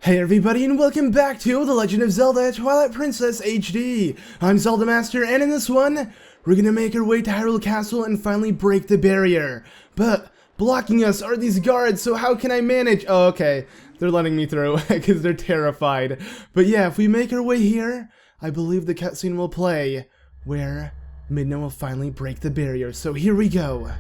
Hey everybody, and welcome back to The Legend of Zelda Twilight Princess HD. I'm ZeldaMaster, and in this one, we're gonna make our way to Hyrule Castle and finally break the barrier. But blocking us are these guards, so how can I manage? Oh, okay, they're letting me through because they're terrified. But yeah, if we make our way here, I believe the cutscene will play where Midna will finally break the barrier. So here we go.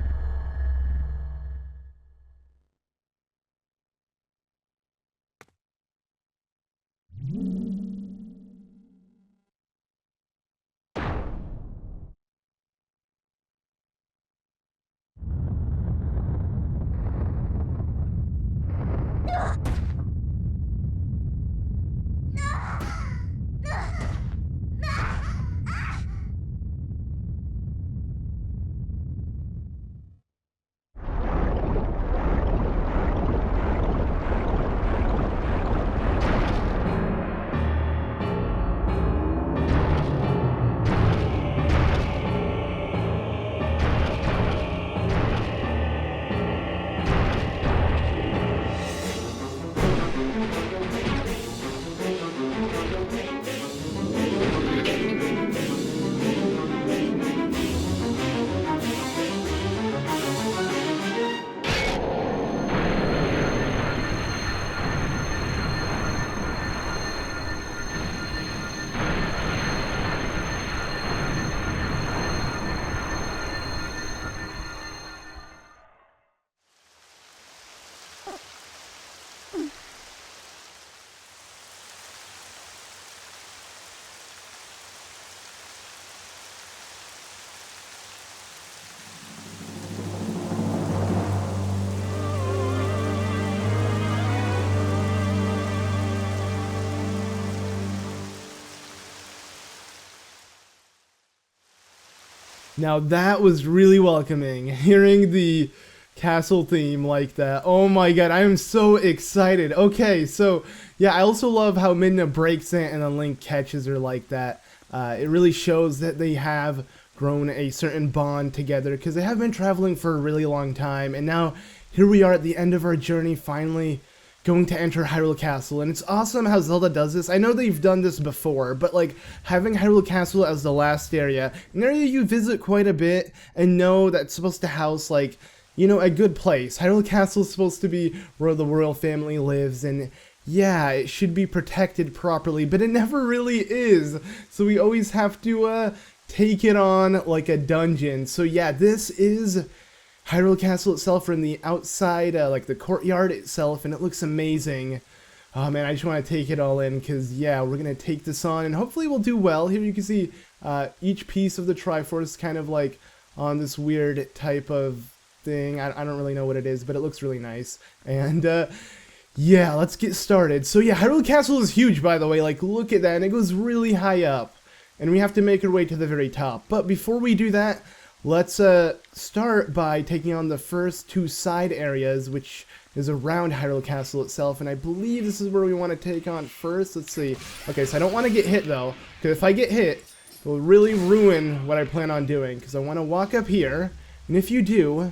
Now that was really welcoming, hearing the castle theme like that. Oh my god, I am so excited. Okay, so yeah, I also love how Midna breaks it and then Link catches her like that. It really shows that they have grown a certain bond together because they have been traveling for a really long time, and now here we are at the end of our journey, finally going to enter Hyrule Castle. And it's awesome how Zelda does this. I know they've done this before, but like having Hyrule Castle as the last area, an area you visit quite a bit and know that's supposed to house like, you know, a good place. Hyrule Castle is supposed to be where the royal family lives, and yeah, it should be protected properly, but it never really is. So we always have to take it on like a dungeon. So yeah, this is Hyrule Castle itself from the outside, like the courtyard itself, and it looks amazing. Oh man, I just want to take it all in because, yeah, we're going to take this on and hopefully we'll do well. Here you can see each piece of the Triforce kind of like on this weird type of thing. I don't really know what it is, but it looks really nice. And yeah, let's get started. So yeah, Hyrule Castle is huge, by the way. Like, look at that, and it goes really high up. And we have to make our way to the very top. But before we do that, let's start by taking on the first two side areas, which is around Hyrule Castle itself, and I believe this is where we want to take on first. Let's see. Okay, so I don't want to get hit, though, because if I get hit, it will really ruin what I plan on doing, because I want to walk up here, and if you do,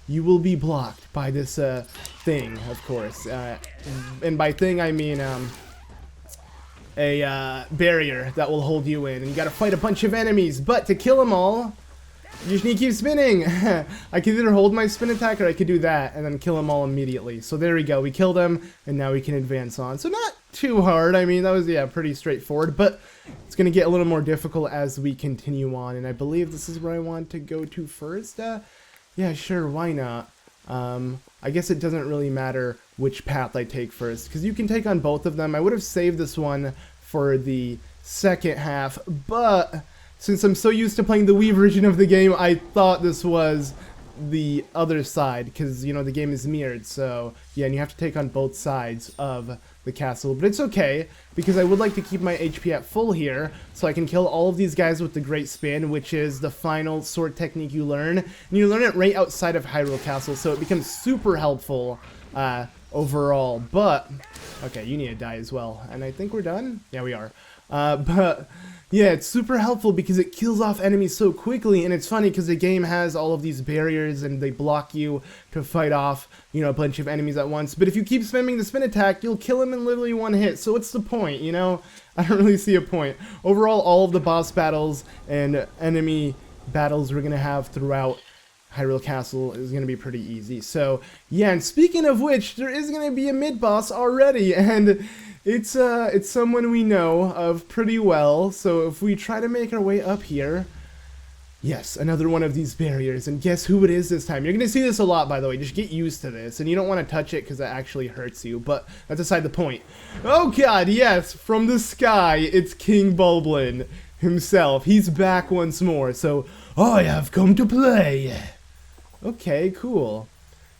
you will be blocked by this thing, of course. And by thing, I mean a barrier that will hold you in, and you got to fight a bunch of enemies, but to kill them all, you just need to keep spinning. I could either hold my spin attack or I could do that and then kill them all immediately. So there we go. We killed them and now we can advance on. So not too hard. I mean, that was, yeah, pretty straightforward. But it's going to get a little more difficult as we continue on. And I believe this is where I want to go to first. Yeah, sure. Why not? I guess it doesn't really matter which path I take first, because you can take on both of them. I would have saved this one for the second half, but since I'm so used to playing the Wii version of the game, I thought this was the other side, because, you know, the game is mirrored, so, yeah, and you have to take on both sides of the castle, but it's okay, because I would like to keep my HP at full here, so I can kill all of these guys with the Great Spin, which is the final sword technique you learn, and you learn it right outside of Hyrule Castle, so it becomes super helpful, overall. But Okay, you need to die as well. And I think we're done? Yeah, we are. But yeah, it's super helpful because it kills off enemies so quickly, and it's funny because the game has all of these barriers and they block you to fight off, you know, a bunch of enemies at once. But if you keep spamming the spin attack, you'll kill them in literally one hit. So what's the point, you know? I don't really see a point. Overall, all of the boss battles and enemy battles we're gonna have throughout Hyrule Castle is going to be pretty easy. So, yeah, and speaking of which, there is going to be a mid-boss already, and it's someone we know of pretty well. So if we try to make our way up here, yes, another one of these barriers, and guess who it is this time? You're going to see this a lot, by the way. Just get used to this, and you don't want to touch it because that actually hurts you, but that's aside the point. Oh god, yes, from the sky, it's King Bulblin himself. He's back once more, so I have come to play. Okay, cool.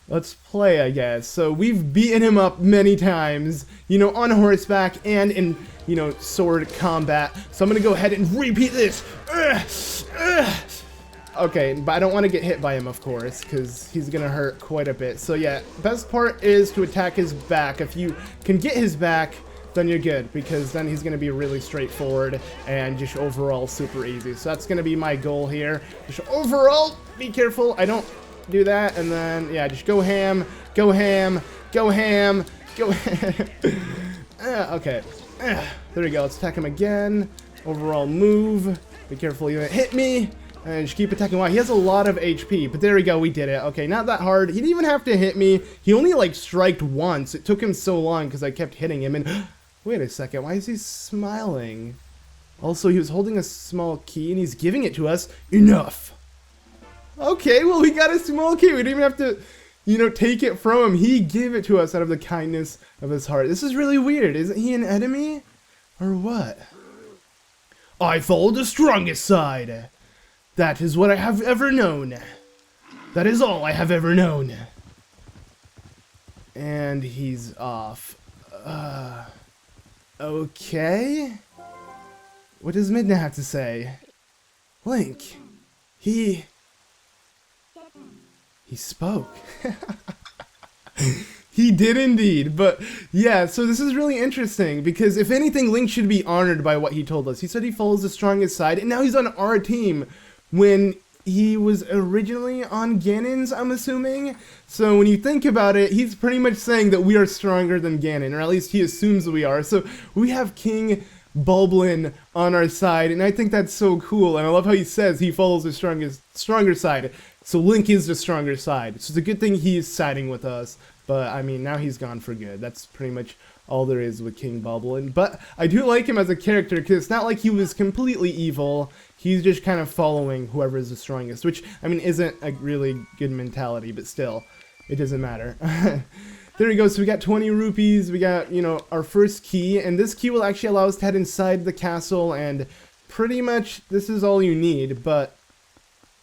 Let's play, I guess. So we've beaten him up many times, you know, on horseback and in, you know, sword combat. So I'm gonna go ahead and repeat this. Okay, but I don't want to get hit by him, of course, because he's gonna hurt quite a bit. So yeah, best part is to attack his back. If you can get his back, then you're good, because then he's going to be really straightforward and just overall super easy. So that's going to be my goal here. Just overall, be careful, I don't do that, and then, yeah, just go ham, go ham, go ham, go ham. Okay, there we go, let's attack him again. Overall move, be careful you don't hit me, and just keep attacking. Wow, he has a lot of HP, but there we go, we did it. Okay, not that hard. He didn't even have to hit me. He only, like, striked once. It took him so long because I kept hitting him, and wait a second, why is he smiling? Also, he was holding a small key and he's giving it to us. Enough! Okay, well, we got a small key. We didn't even have to, you know, take it from him. He gave it to us out of the kindness of his heart. This is really weird. Isn't he an enemy? Or what? I follow the strongest side. That is what I have ever known. That is all I have ever known. And he's off. Okay. What does Midna have to say? Link. He spoke. He did indeed, but yeah, so this is really interesting because if anything, Link should be honored by what he told us. He said he follows the strongest side, and now he's on our team when he was originally on Ganon's, I'm assuming. So when you think about it, he's pretty much saying that we are stronger than Ganon, or at least he assumes we are. So we have King Bulblin on our side, and I think that's so cool. And I love how he says he follows the stronger side. So Link is the stronger side. So it's a good thing he's siding with us. But I mean, now he's gone for good. That's pretty much all there is with King Bulblin. But I do like him as a character because it's not like he was completely evil. He's just kind of following whoever is the strongest, which, I mean, isn't a really good mentality, but still, it doesn't matter. There we go, so we got 20 rupees, we got, you know, our first key, and this key will actually allow us to head inside the castle, and pretty much this is all you need, but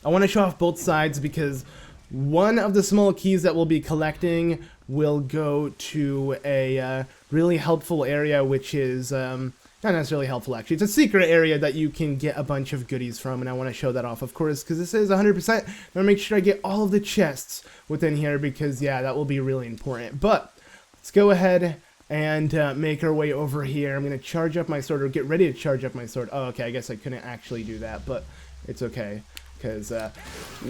I want to show off both sides because one of the small keys that we'll be collecting will go to a really helpful area, which is not necessarily helpful, actually. It's a secret area that you can get a bunch of goodies from, and I want to show that off, of course, because this is 100%. I want to make sure I get all of the chests within here because, yeah, that will be really important. But let's go ahead and make our way over here. I'm going to charge up my sword, or get ready to charge up my sword. Oh, okay, I guess I couldn't actually do that, but it's okay. Because,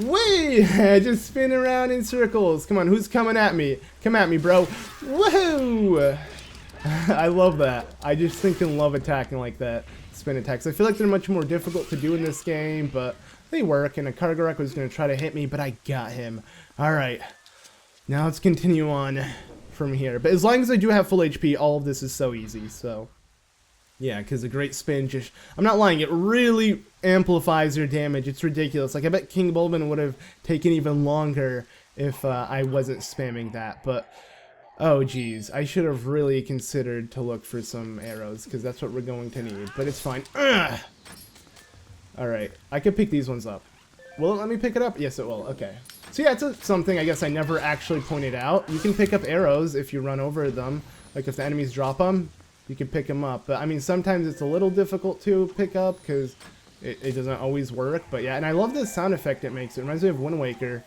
whee! Just spin around in circles. Come on, who's coming at me? Come at me, bro. Woohoo! I love that. I just think and love attacking like that. Spin attacks. I feel like they're much more difficult to do in this game, but they work. And a Kargarak was going to try to hit me, but I got him. Alright. Now let's continue on from here. But as long as I do have full HP, all of this is so easy, so... Yeah, because a great spin just... I'm not lying, it really amplifies your damage. It's ridiculous. Like, I bet King Bulblin would have taken even longer if I wasn't spamming that. But, oh geez, I should have really considered to look for some arrows, because that's what we're going to need. But it's fine. Alright, I could pick these ones up. Will it let me pick it up? Yes, it will. Okay. So yeah, it's something I guess I never actually pointed out. You can pick up arrows if you run over them. Like, if the enemies drop them, you can pick them up. But I mean, sometimes it's a little difficult to pick up because it doesn't always work. But yeah, and I love the sound effect it makes. It reminds me of Wind Waker.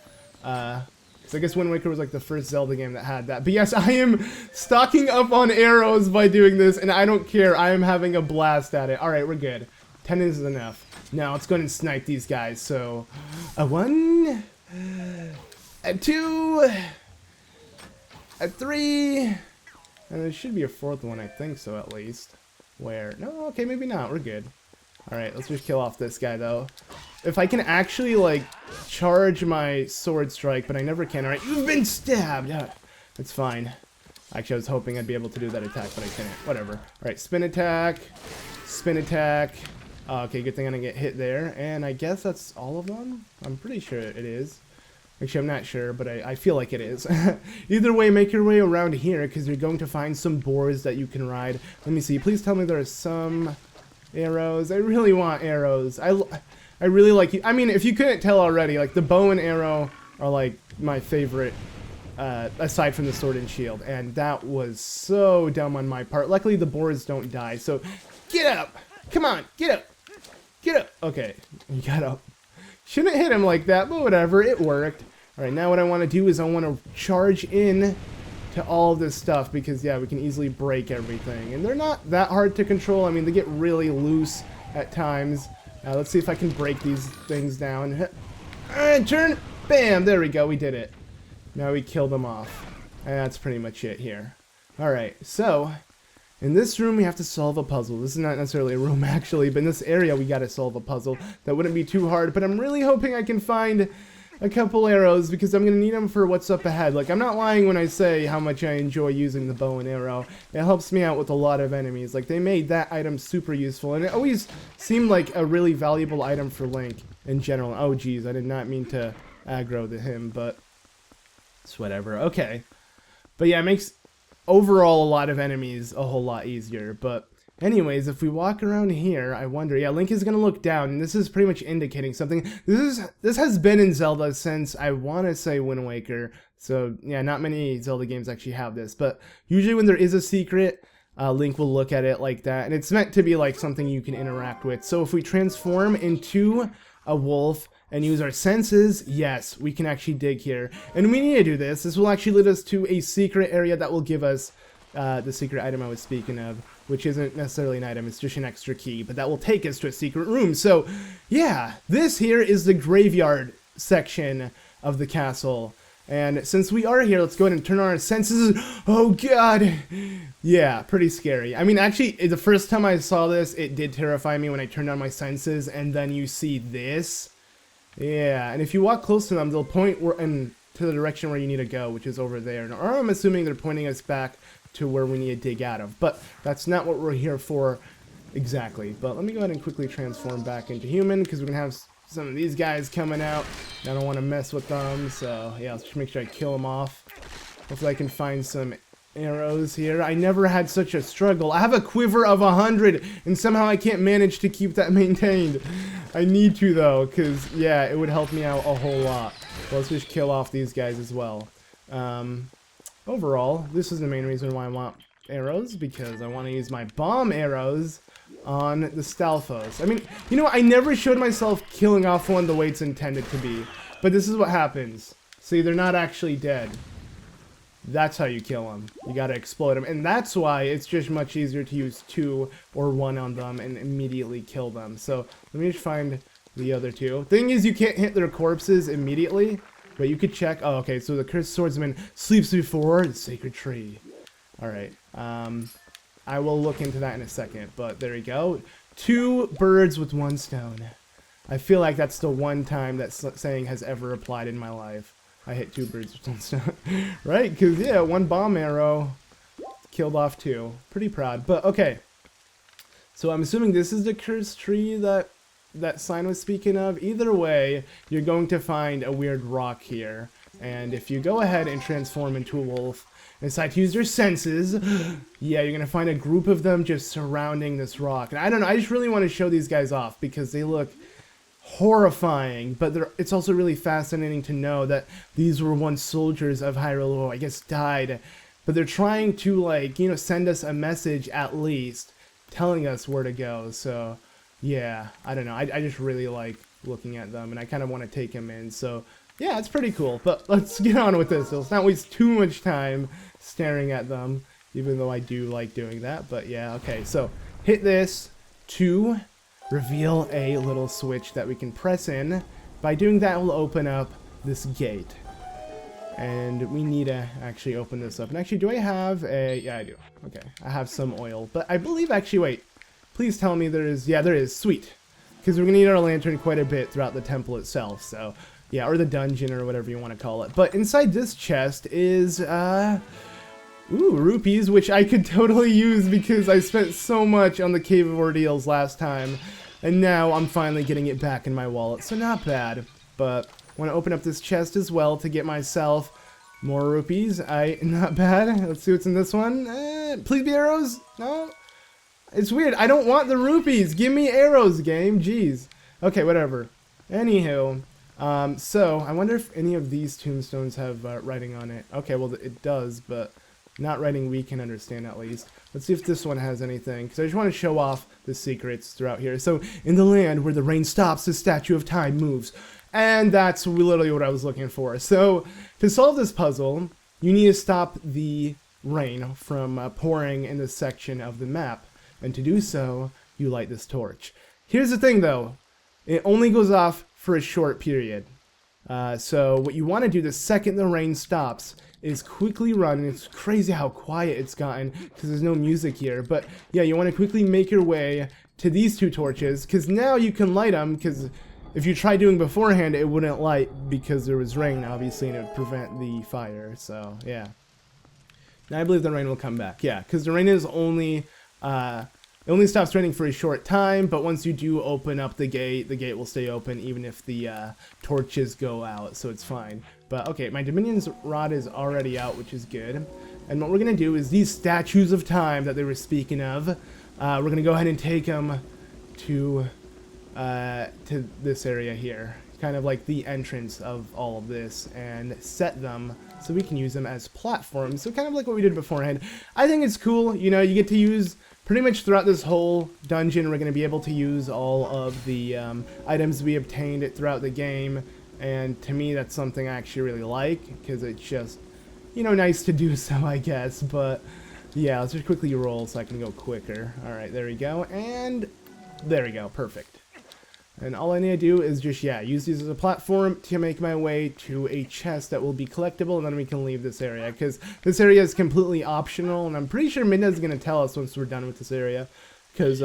So I guess Wind Waker was like the first Zelda game that had that. But yes, I am stocking up on arrows by doing this, and I don't care. I am having a blast at it. Alright, we're good. 10 is enough. Now let's go ahead and snipe these guys. So, a 1, a 2, a 3, and there should be a 4th one, I think so at least. Where? No, okay, maybe not. We're good. Alright, let's just kill off this guy though. If I can actually, like, charge my sword strike, but I never can. Alright, you've been stabbed! That's fine. Actually, I was hoping I'd be able to do that attack, but I couldn't. Whatever. Alright, spin attack. Spin attack. Okay, good thing I didn't get hit there. And I guess that's all of them? I'm pretty sure it is. Actually, I'm not sure, but I feel like it is. Either way, make your way around here, because you're going to find some boars that you can ride. Let me see. Please tell me there are some arrows. I really want arrows. I really like... I mean, if you couldn't tell already, like, the bow and arrow are, like, my favorite, aside from the sword and shield. And that was so dumb on my part. Luckily, the boars don't die, so... Get up! Come on, get up! Get up! Okay, you got up. Shouldn't hit him like that, but whatever, it worked. Alright, now what I want to do is I want to charge in to all of this stuff, because, yeah, we can easily break everything. And they're not that hard to control. I mean, they get really loose at times. Let's see if I can break these things down. Turn! Bam! There we go, we did it. Now we killed them off. And that's pretty much it here. Alright, so... in this room, we have to solve a puzzle. This is not necessarily a room, actually, but in this area, we gotta solve a puzzle. That wouldn't be too hard, but I'm really hoping I can find a couple arrows, because I'm gonna need them for what's up ahead. Like, I'm not lying when I say how much I enjoy using the bow and arrow. It helps me out with a lot of enemies. Like, they made that item super useful, and it always seemed like a really valuable item for Link in general. Oh, geez, I did not mean to aggro to him, but it's whatever. Okay. But yeah, it makes... overall, a lot of enemies a whole lot easier. But anyways, if we walk around here, I wonder, yeah, Link is gonna look down, and this is pretty much indicating something. This has been in Zelda since, I want to say, Wind Waker. So yeah, not many Zelda games actually have this, but usually when there is a secret, Link will look at it like that, and it's meant to be like something you can interact with. So if we transform into a wolf and use our senses, yes, we can actually dig here. And we need to do this. This will actually lead us to a secret area that will give us the secret item I was speaking of, which isn't necessarily an item, it's just an extra key, but that will take us to a secret room. So, yeah, this here is the graveyard section of the castle. And since we are here, let's go ahead and turn on our senses. Oh, God. Yeah, pretty scary. I mean, actually, the first time I saw this, it did terrify me when I turned on my senses, and then you see this. Yeah, and if you walk close to them, they'll point to the direction where you need to go, which is over there. Or I'm assuming they're pointing us back to where we need to dig out of. But that's not what we're here for exactly. But let me go ahead and quickly transform back into human, because we're going to have some of these guys coming out. I don't want to mess with them, so yeah, let's just make sure I kill them off. Hopefully I can find some arrows here. I never had such a struggle. I have a quiver of 100, and somehow I can't manage to keep that maintained. I need to, though, because, yeah, it would help me out a whole lot. Well, let's just kill off these guys as well. Overall, this is the main reason why I want arrows, because I want to use my bomb arrows on the Stalfos. I mean, you know what? I never showed myself killing off one the way it's intended to be, but this is what happens. See, they're not actually dead. That's how you kill them. You gotta explode them. And that's why it's just much easier to use 2 or 1 on them and immediately kill them. So let me just find the other 2. Thing is, you can't hit their corpses immediately, but you could check. Oh, okay, so the cursed swordsman sleeps before the sacred tree. Alright, I will look into that in a second, but there we go. 2 birds with 1 stone. I feel like that's the one time that saying has ever applied in my life. I hit 2 birds with 1 stone. Right? Because, yeah, 1 bomb arrow killed off 2. Pretty proud. But, okay. So I'm assuming this is the cursed tree that sign was speaking of. Either way, you're going to find a weird rock here. And if you go ahead and transform into a wolf and decide to use your senses, yeah, you're going to find a group of them just surrounding this rock. And I don't know, I just really want to show these guys off because they look horrifying, but it's also really fascinating to know that these were once soldiers of Hyrule who I guess died, but they're trying to, like, you know, send us a message at least telling us where to go. So yeah, I don't know, I just really like looking at them, and I kind of want to take them in. So yeah, it's pretty cool. But let's get on with this. Let's not waste too much time staring at them, even though I do like doing that. But yeah, okay, so hit this to reveal a little switch that we can press in. By doing that, we'll open up this gate. And we need to actually open this up. And actually, do I have a... Yeah, I do. Okay, I have some oil. But I believe, actually, wait. Please tell me there is... Yeah, there is. Sweet. Because we're going to need our lantern quite a bit throughout the temple itself. So, yeah, or the dungeon or whatever you want to call it. But inside this chest is... Ooh, rupees, which I could totally use because I spent so much on the Cave of Ordeals last time. And now I'm finally getting it back in my wallet. So not bad. But... I want to open up this chest as well to get myself more rupees. Not bad. Let's see what's in this one. Please be arrows. No. It's weird. I don't want the rupees. Give me arrows, game. Jeez. Okay, whatever. Anywho. So, I wonder if any of these tombstones have writing on it. Okay, well, it does, but not writing we can understand at least. Let's see if this one has anything, because I just want to show off the secrets throughout here. So, in the land where the rain stops, the statue of time moves. And that's literally what I was looking for. So, to solve this puzzle, you need to stop the rain from pouring in this section of the map. And to do so, you light this torch. Here's the thing, though. It only goes off for a short period. So, what you want to do the second the rain stops is quickly run. And it's crazy how quiet it's gotten because there's no music here. But, yeah, you want to quickly make your way to these two torches. Because now you can light them because... If you tried doing beforehand, it wouldn't light because there was rain, obviously, and it would prevent the fire. So, yeah. Now I believe the rain will come back. Yeah, because the rain is only... it only stops raining for a short time, but once you do open up the gate will stay open even if the torches go out, so it's fine. But, okay, my Dominion's Rod is already out, which is good. And what we're going to do is these statues of time that they were speaking of, we're going to go ahead and take them to this area here, kind of like the entrance of all of this, and set them so we can use them as platforms. So kind of like what we did beforehand. I think it's cool, you know, you get to use pretty much throughout this whole dungeon, we're going to be able to use all of the items we obtained throughout the game, and to me that's something I actually really like, because it's just, you know, nice to do so, I guess. But yeah, let's just quickly roll so I can go quicker. Alright, there we go, and there we go, perfect. And all I need to do is just, yeah, use these as a platform to make my way to a chest that will be collectible, and then we can leave this area, because this area is completely optional, and I'm pretty sure Midna's going to tell us once we're done with this area, because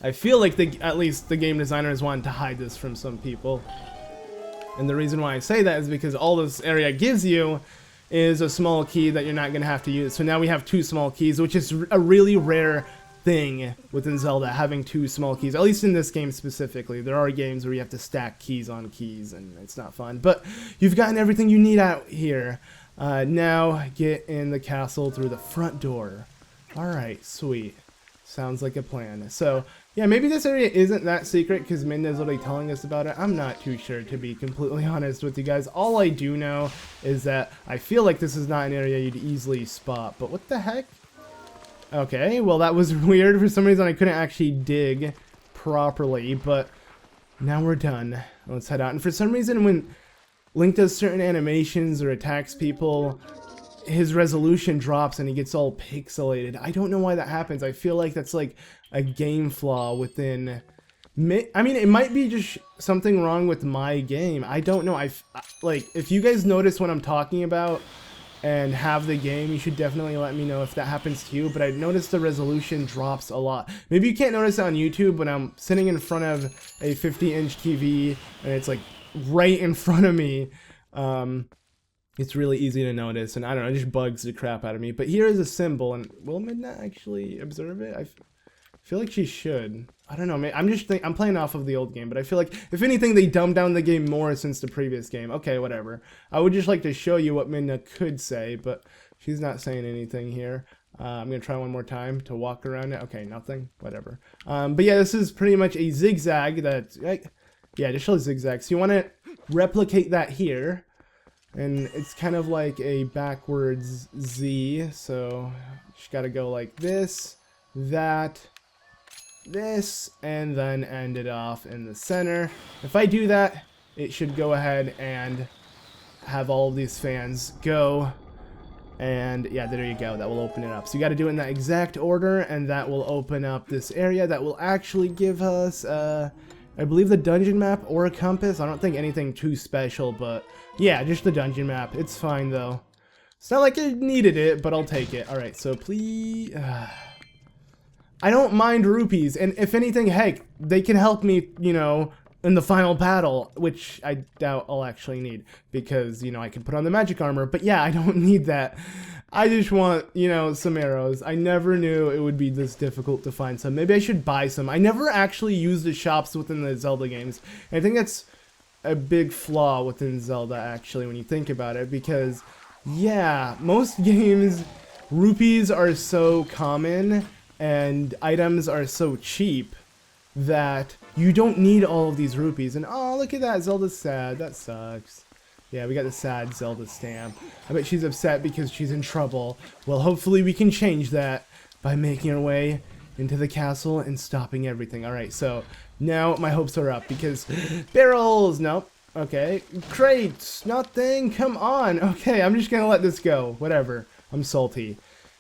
I feel like at least the game designers wanted to hide this from some people. And the reason why I say that is because all this area gives you is a small key that you're not going to have to use. So now we have 2 small keys, which is a really rare thing within Zelda, having 2 small keys, at least in this game specifically. There are games where you have to stack keys on keys and it's not fun, but you've gotten everything you need out here. Now get in the castle through the front door. Alright, sweet. Sounds like a plan. So yeah, maybe this area isn't that secret because Midna's already telling us about it. I'm not too sure, to be completely honest with you guys. All I do know is that I feel like this is not an area you'd easily spot, but what the heck? Okay, well that was weird. For some reason I couldn't actually dig properly, but now we're done. Let's head out. And for some reason when Link does certain animations or attacks people, his resolution drops and he gets all pixelated. I don't know why that happens. I feel like that's like a game flaw within... I mean, it might be just something wrong with my game. I don't know. Like, if you guys notice what I'm talking about and have the game, you should definitely let me know if that happens to you. But I noticed the resolution drops a lot. Maybe you can't notice it on YouTube when I'm sitting in front of a 50-inch TV and it's like right in front of me. It's really easy to notice, and I don't know, it just bugs the crap out of me. But here is a symbol, and will Midna actually observe it? I feel like she should. I don't know, I'm playing off of the old game, but I feel like, if anything, they dumbed down the game more since the previous game. Okay, whatever. I would just like to show you what Midna could say, but she's not saying anything here. I'm going to try one more time to walk around it. Okay, nothing. Whatever. But yeah, this is pretty much a zigzag that... yeah, just show zigzag. So you want to replicate that here. And it's kind of like a backwards Z. So you just got to go like this, that... this, and then end it off in the center. If I do that, it should go ahead and have all of these fans go. And yeah, there you go. That will open it up. So you got to do it in that exact order, and that will open up this area that will actually give us, I believe, the dungeon map or a compass. I don't think anything too special, but yeah, just the dungeon map. It's fine though. It's not like I needed it, but I'll take it. All right, so please. I don't mind rupees, and if anything, heck, they can help me, you know, in the final battle, which I doubt I'll actually need, because, you know, I can put on the magic armor, but yeah, I don't need that. I just want, you know, some arrows. I never knew it would be this difficult to find some. Maybe I should buy some. I never actually use the shops within the Zelda games. And I think that's a big flaw within Zelda, actually, when you think about it, because, yeah, most games, rupees are so common, and items are so cheap, that you don't need all of these rupees. And oh, look at that, Zelda's sad. That sucks. Yeah, we got the sad Zelda stamp. I bet she's upset because she's in trouble. Well, hopefully we can change that by making our way into the castle and stopping everything. Alright, so now my hopes are up because barrels, nope. Okay, crates, nothing, come on. Okay, I'm just gonna let this go. Whatever, I'm salty.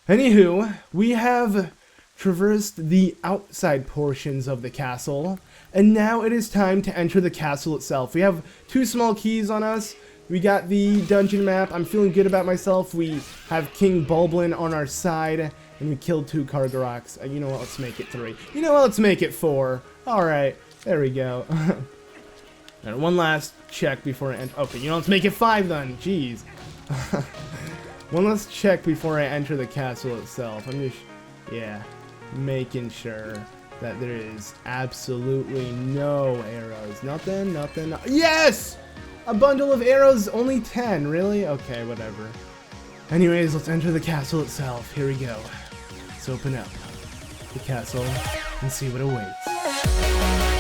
Anywho, we have traversed the outside portions of the castle, and now it is time to enter the castle itself. We have 2 small keys on us. We got the dungeon map. I'm feeling good about myself. We have King Bulblin on our side, and we killed 2 Kargaroks. You know what, let's make it 3. You know what, let's make it 4. Alright, there we go. And one last check before I enter. Okay, you know, let's make it 5 then. Jeez. One last check before I enter the castle itself. I'm just, yeah, making sure that there is absolutely no arrows. Nothing. Yes! A bundle of arrows, only 10, really? Okay, whatever. Anyways, let's enter the castle itself. Here we go. Let's open up the castle and see what awaits.